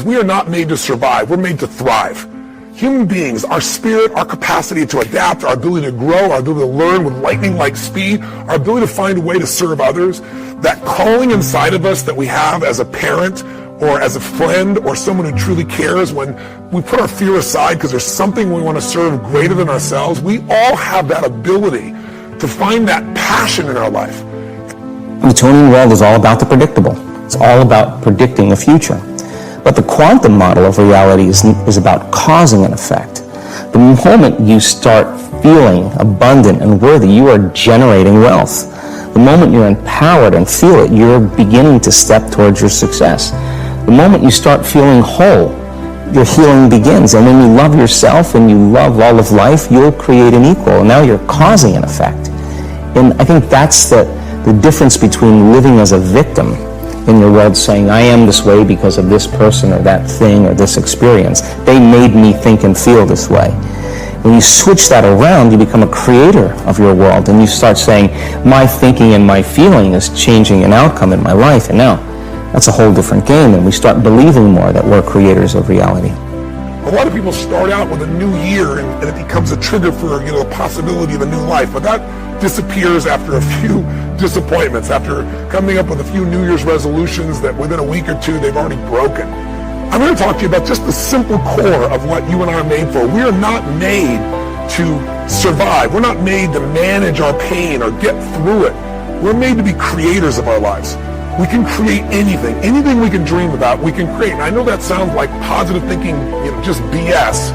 beings. We are not made to survive. We're made to thrive. Human beings, our spirit, our capacity to adapt, our ability to grow, our ability to learn with lightning-like speed, our ability to find a way to serve others, that calling inside of us that we have as a parent or as a friend or someone who truly cares, when we put our fear aside because there's something we want to serve greater than ourselves, we all have that ability to find that passion in our life. The Newtonian world is all about the predictable. It's all about predicting the future. But the quantum model of reality is about causing an effect. The moment you start feeling abundant and worthy, you are generating wealth. The moment you're empowered and feel it, you're beginning to step towards your success. The moment you start feeling whole, your healing begins. And when you love yourself and you love all of life, you'll create an equal. And now you're causing an effect. And I think that's the difference between living as a victim in your world, saying, I am this way because of this person or that thing or this experience. They made me think and feel this way. When you switch that around, you become a creator of your world, and you start saying, my thinking and my feeling is changing an outcome in my life, and now that's a whole different game, and we start believing more that we're creators of reality. A lot of people start out with a new year, and it becomes a trigger for the possibility of a new life, but that disappears after a few disappointments, after coming up with a few New Year's resolutions that within a week or two they've already broken. I'm going to talk to you about just the simple core of what you and I are made for. We are not made to survive. We're not made to manage our pain or get through it. We're made to be creators of our lives. We can create anything. Anything we can dream about, we can create. And I know that sounds like positive thinking, just BS.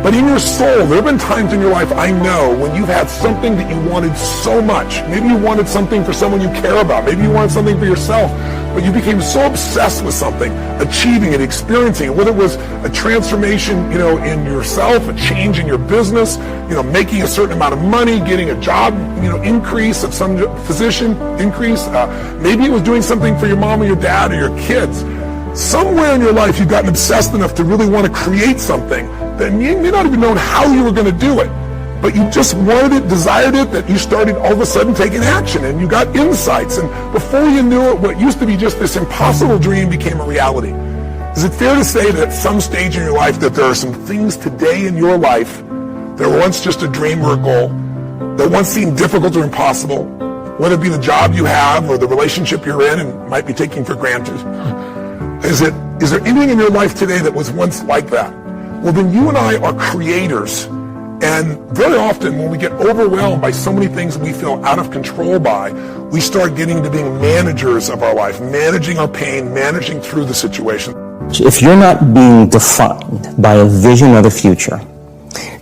But in your soul, there have been times in your life, I know, when you've had something that you wanted so much. Maybe you wanted something for someone you care about. Maybe you wanted something for yourself. But you became so obsessed with something, achieving it, experiencing it, whether it was a transformation, in yourself, a change in your business, making a certain amount of money, getting a job, increase of some position, increase. Maybe it was doing something for your mom or your dad or your kids. Somewhere in your life, you've gotten obsessed enough to really want to create something that you may not even know how you were going to do it, but you just wanted it, desired it, that you started all of a sudden taking action, and you got insights, and before you knew it, what used to be just this impossible dream became a reality. Is it fair to say that at some stage in your life that there are some things today in your life that were once just a dream or a goal, that once seemed difficult or impossible, whether it be the job you have or the relationship you're in and might be taking for granted? Is there anything in your life today that was once like that? Well, then you and I are creators. And very often when we get overwhelmed by so many things we feel out of control by, we start getting to being managers of our life, managing our pain, managing through the situation. If you're not being defined by a vision of the future,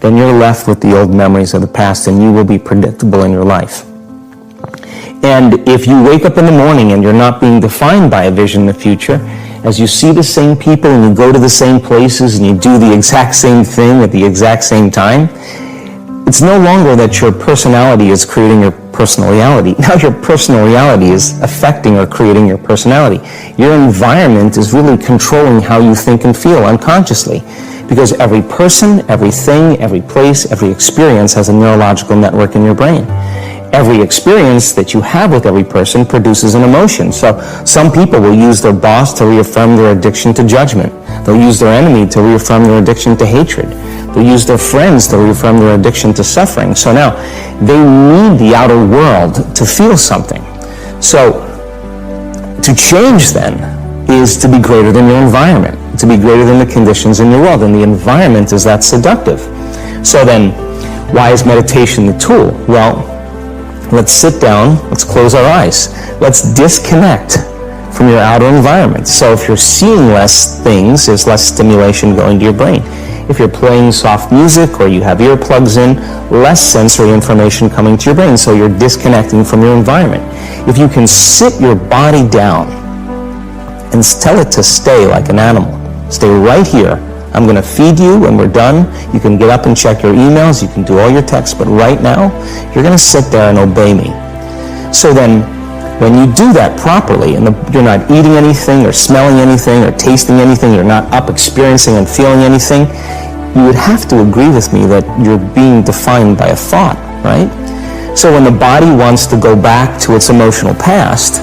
then you're left with the old memories of the past, and you will be predictable in your life. And if you wake up in the morning and you're not being defined by a vision of the future, as you see the same people and you go to the same places and you do the exact same thing at the exact same time, it's no longer that your personality is creating your personal reality. Now your personal reality is affecting or creating your personality. Your environment is really controlling how you think and feel unconsciously, because every person, everything, every place, every experience has a neurological network in your brain. Every experience that you have with every person produces an emotion. So some people will use their boss to reaffirm their addiction to judgment. They'll use their enemy to reaffirm their addiction to hatred. They'll use their friends to reaffirm their addiction to suffering. So now they need the outer world to feel something. So to change then is to be greater than your environment, to be greater than the conditions in your world. And the environment is that seductive. So then why is meditation the tool? Well, let's sit down, let's close our eyes. Let's disconnect from your outer environment. So if you're seeing less things, there's less stimulation going to your brain. If you're playing soft music or you have earplugs in, less sensory information coming to your brain, so you're disconnecting from your environment. If you can sit your body down and tell it to stay like an animal, stay right here. I'm going to feed you when we're done. You can get up and check your emails. You can do all your texts. But right now, you're going to sit there and obey me. So then, when you do that properly, and you're not eating anything or smelling anything or tasting anything, you're not up experiencing and feeling anything, you would have to agree with me that you're being defined by a thought, right? So when the body wants to go back to its emotional past,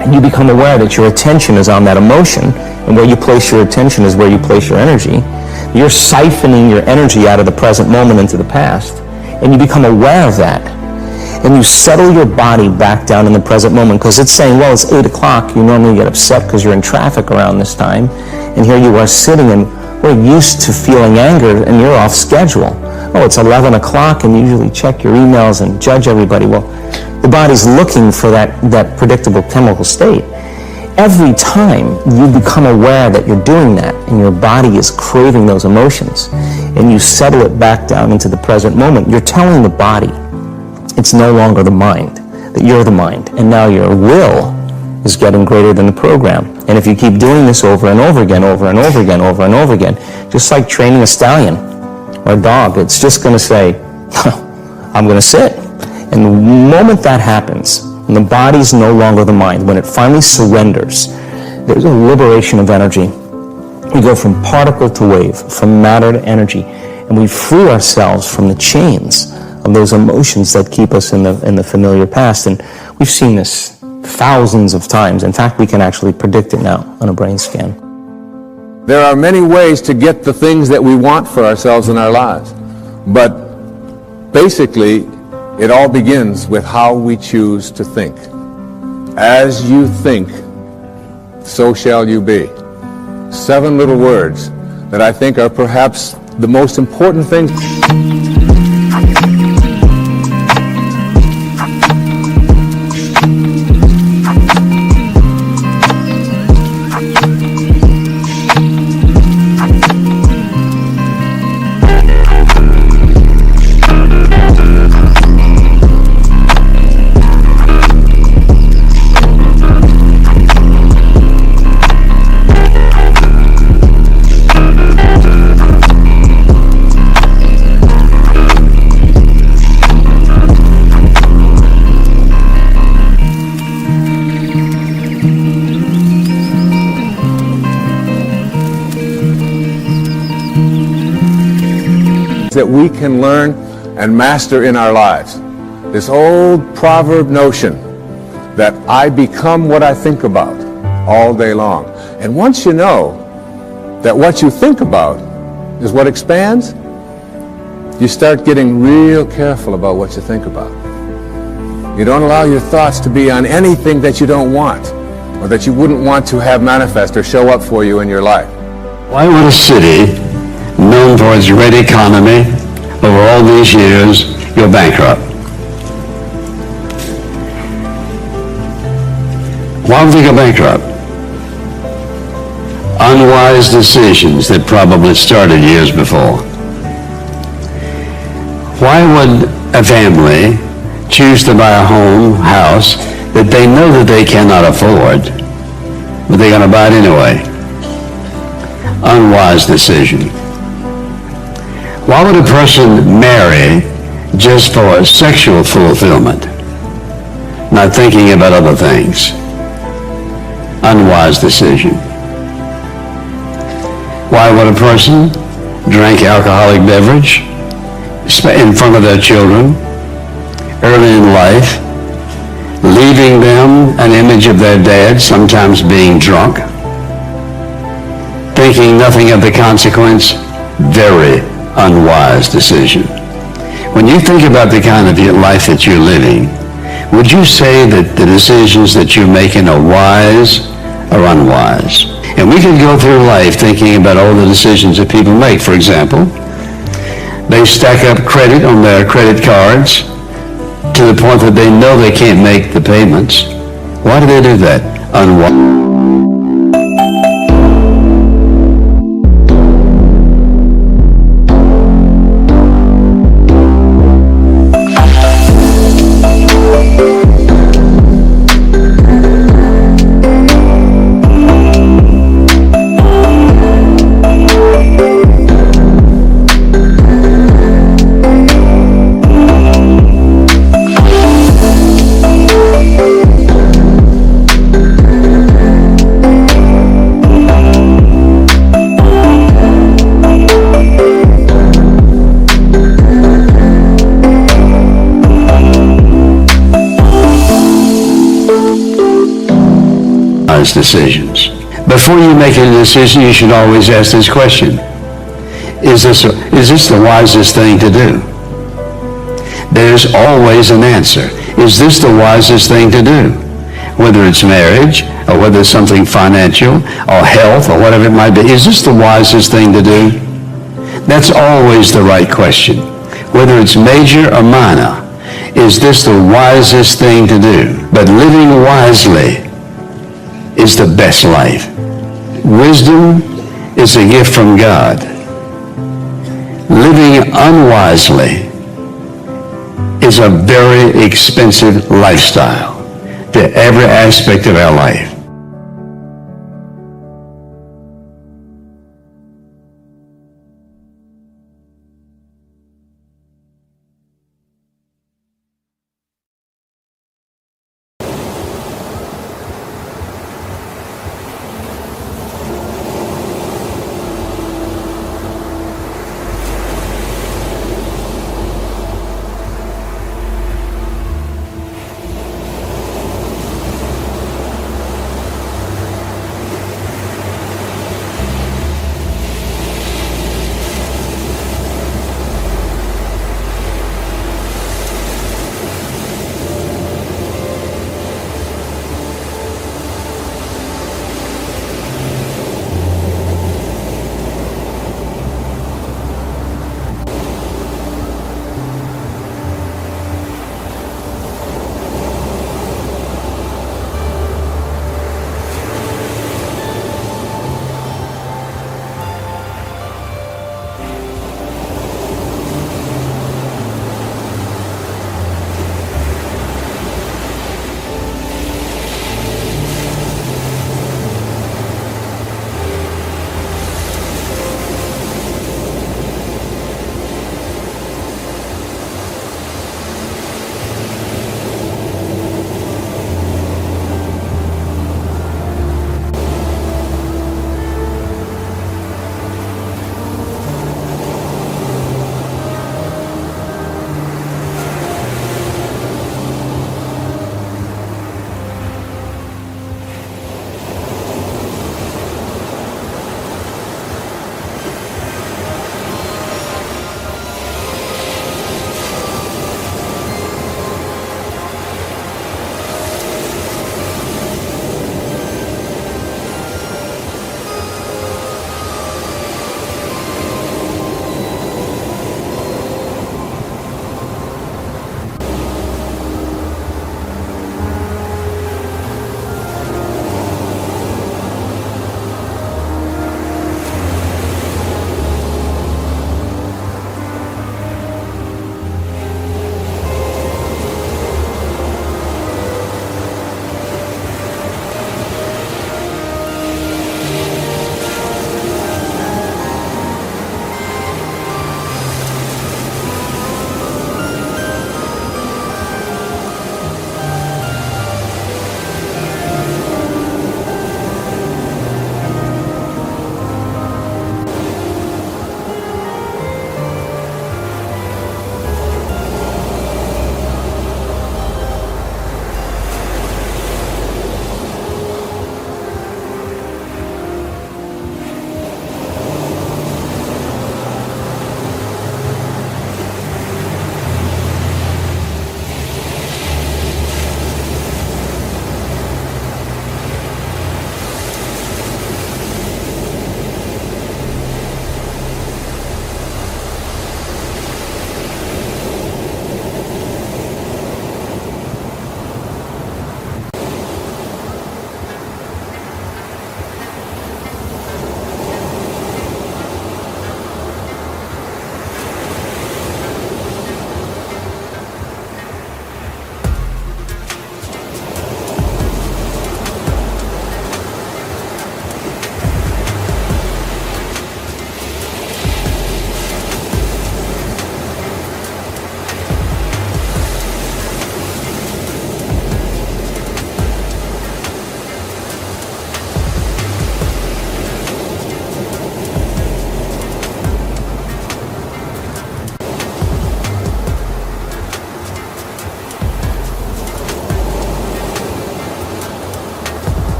and you become aware that your attention is on that emotion, and where you place your attention is where you place your energy, you're siphoning your energy out of the present moment into the past, and you become aware of that. And you settle your body back down in the present moment, because it's saying, well, it's 8 o'clock. You normally get upset because you're in traffic around this time, and here you are sitting, and we're used to feeling anger, and you're off schedule. Oh, it's 11 o'clock, and you usually check your emails and judge everybody. Well, the body's looking for that predictable chemical state. Every time you become aware that you're doing that, and your body is craving those emotions, and you settle it back down into the present moment, you're telling the body it's no longer the mind, that you're the mind, and now your will is getting greater than the program. And if you keep doing this over and over again, over and over again, over and over again, just like training a stallion or a dog, it's just going to say, I'm going to sit. And the moment that happens, and the body's no longer the mind, when it finally surrenders, there's a liberation of energy. We go from particle to wave, from matter to energy, and we free ourselves from the chains of those emotions that keep us in the familiar past. And we've seen this thousands of times. In fact, we can actually predict it now on a brain scan. There are many ways to get the things that we want for ourselves in our lives. But basically, it all begins with how we choose to think. As you think, so shall you be. 7 little words that I think are perhaps the most important things. That we can learn and master in our lives. This old proverb notion that I become what I think about all day long. And once you know that what you think about is what expands, you start getting real careful about what you think about. You don't allow your thoughts to be on anything that you don't want, or that you wouldn't want to have manifest or show up for you in your life. Why would a city known for its great economy over all these years go bankrupt? Why would they go bankrupt? Unwise decisions that probably started years before. Why would a family choose to buy a house that they know that they cannot afford, but they're going to buy it anyway? Unwise decision. Why would a person marry just for sexual fulfillment, not thinking about other things? Unwise decision. Why would a person drink alcoholic beverage in front of their children early in life, leaving them an image of their dad, sometimes being drunk, thinking nothing of the consequence? Very unwise decision. When you think about the kind of life that you're living, would you say that the decisions that you're making are wise or unwise? And we can go through life thinking about all the decisions that people make. For example, they stack up credit on their credit cards to the point that they know they can't make the payments. Why do they do that? Unwise. Decisions. Before you make a decision, you should always ask this question. Is this the wisest thing to do? There's always an answer. Is this the wisest thing to do? Whether it's marriage, or whether it's something financial, or health, or whatever it might be, is this the wisest thing to do? That's always the right question. Whether it's major or minor, is this the wisest thing to do? But living wisely is the best life. Wisdom is a gift from God. Living unwisely is a very expensive lifestyle to every aspect of our life.